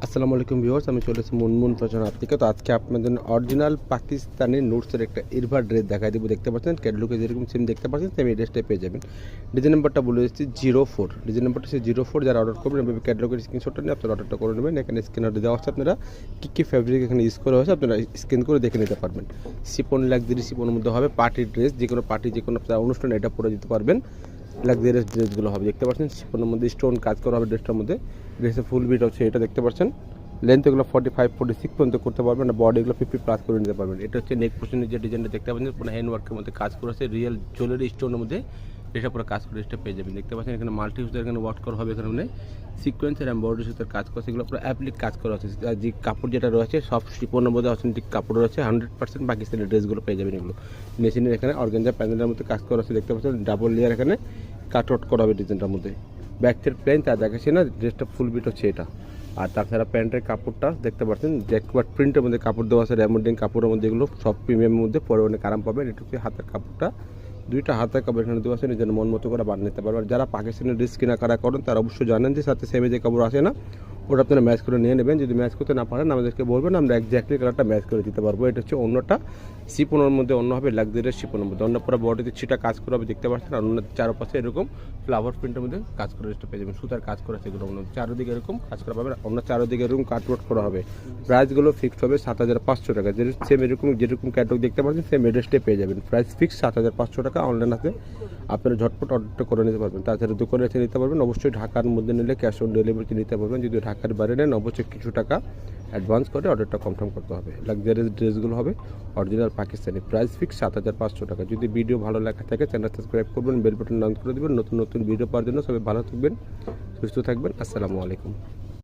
আসসালামু আলাইকুম ভিউয়ার্স, আমি চলে এসেছি মুনমুন ফ্যাশন হাব থেকে। তো আজকে আপনাদের জন্য অরিজিনাল পাকিস্তানি নোটসের একটা ইরভার ড্রেস দেখাই দেবো। দেখতে পাচ্ছেন ক্যাটলগে যেরকম সেম দেখতে পাচ্ছেন সেম এই ড্রেসটাই পেয়ে যাবেন। ডিজাইন নাম্বারটা বলে দিচ্ছি 04। ডিজাইন নাম্বারটা হচ্ছে 04। যারা অর্ডার করবেন এভাবে ক্যাটলগের স্ক্রিনশটটা নিয়ে আপনারা অর্ডারটা করে নেবেন। এখানে স্ক্যানার দেওয়া হচ্ছে, আপনারা কী ফ্যাব্রিক এখানে ইউজ করা হয়েছে আপনারা স্ক্যান করে দেখে নিতে পারবেন। শিপন লাক্সারি শিপনের মধ্যে হবে, পার্টি ড্রেস, যে কোনো পার্টি যে কোনো আপনারা অনুষ্ঠানে এটা পরে দিতে পারবেন। লাক্সারিয়াস ড্রেসগুলো হবে, দেখতে পাচ্ছেন শিপনের মধ্যে স্টোন কাজ করা হবে ড্রেসটার মধ্যে। ড্রেসের ফুল বিট হচ্ছে এটা, দেখতে পাচ্ছেন। লেন্থ এগুলো 45-46 পর্যন্ত করতে পারবেন, আর বডি এগুলো 50+ করে নিতে পারবেন। এটা হচ্ছে নেক পোর্শনের যে ডিজাইনটা দেখতে পাচ্ছেন পুরো হ্যান্ড ওয়ার্কের মধ্যে কাজ করা আছে, রিয়েল জুয়েলারি স্টোনের মধ্যে এটা পুরো কাজ করে এটা পেয়ে যাবেন। দেখতে পাচ্ছেন এখানে মাল্টি ইউজের এখানে ওয়ার্ক করা হবে, এখানে সিকোয়েন্সের এমব্রয়ডারি সুতার কাজ করা, সেগুলো পুরো অ্যাপ্লিক কাজ করা আছে। আর যে কাপড় যেটা রয়েছে সব শিপনের মধ্যে অথেন্টিক কাপড় রয়েছে, 100% পাকিস্তানি ড্রেসগুলো পেয়ে যাবেন। এগুলো মেশিনের এখানে অর্গানজা প্যানেলের মধ্যে কাজ করা আছে, দেখতে পাচ্ছেন ডাবল লেয়ার এখানে কাট আউট করা হবে ডিজাইনটার মধ্যে। ব্যাকটের প্লেন তা দেখাচ্ছে না, ড্রেসটা ফুল বিট হচ্ছে এটা। আর তাছাড়া প্যান্টের কাপড়টা দেখতে পাচ্ছেন জ্যাকওয়ার্ড প্রিন্টের মধ্যে কাপড় দেওয়া আছে, র্যামোডিং কাপড়ের মধ্যে, এগুলো সব প্রিমিয়ামের মধ্যে পরে অনেক আরাম পাবেন। এটা হচ্ছে হাতের কাপড়টা, দুইটা হাতের কাপড় এখানে দেওয়া আছে, নিজের মন মতো করে বানিয়ে নিতে পারবেন। আর যারা পাকিস্তানের ড্রেস কেনাকাটা করেন তারা অবশ্যই জানেন যে সাথে সেমে যে কাপড় আসে না, ওটা আপনারা ম্যাচ করে নিয়ে নেবেন। যদি ম্যাচ করতে না পারেন আমাদেরকে বলবেন, আমরা একজ্যাক্টলি কালারটা ম্যাচ করে দিতে পারবো। এটা হচ্ছে অন্যটা শিপনের মধ্যে, অন্য হবে লাক্সারিয়াস শিপনের মধ্যে, অন্য পুরো বডিতে ছিটা কাজ করা হবে, দেখতে পাচ্ছেন। আর অন্য চারপাশে এরকম ফ্লাওয়ার প্রিন্টের মধ্যে কাজ করে এটা পেয়ে যাবেন, সুতার কাজ করা সেগুলো চারদিকে এরকম কাজ করা পাবেন, অন্য চারদিকে এরকম কাটওয়ার্ক করা হবে। প্রাইসগুলো ফিক্সড হবে 7500 টাকা। সেম যেরকম ক্যাটালগ দেখতে পাচ্ছেন সেম এড্রেসটাই পেয়ে যাবেন। প্রাইস ফিক্স 7500 টাকা। অনলাইন আছে, আপনারা ঝটপট অর্ডারটা করে নিতে পারবেন। তাছাড়া দোকানে এসে নিতে পারবেন। অবশ্যই ঢাকার মধ্যে নিলে ক্যাশ অন ডেলিভারিতে নিতে পারবেন। যদি ঢাকার বাইরে নেন অবশ্যই কিছু টাকা অ্যাডভান্স করে অর্ডারটা কনফার্ম করতে হবে। লাক্সারিয়াস ড্রেসগুলো হবে অরিজিনাল পাকিস্তানি, প্রাইস ফিক্স 7500 টাকা। যদি ভিডিও ভালো লাগা থাকে চ্যানেল সাবস্ক্রাইব করবেন, বেল বাটন অন করে দেবেন নতুন নতুন ভিডিও পাওয়ার জন্য। সবাই ভালো থাকবেন, সুস্থ থাকবেন। আসসালামু আলাইকুম।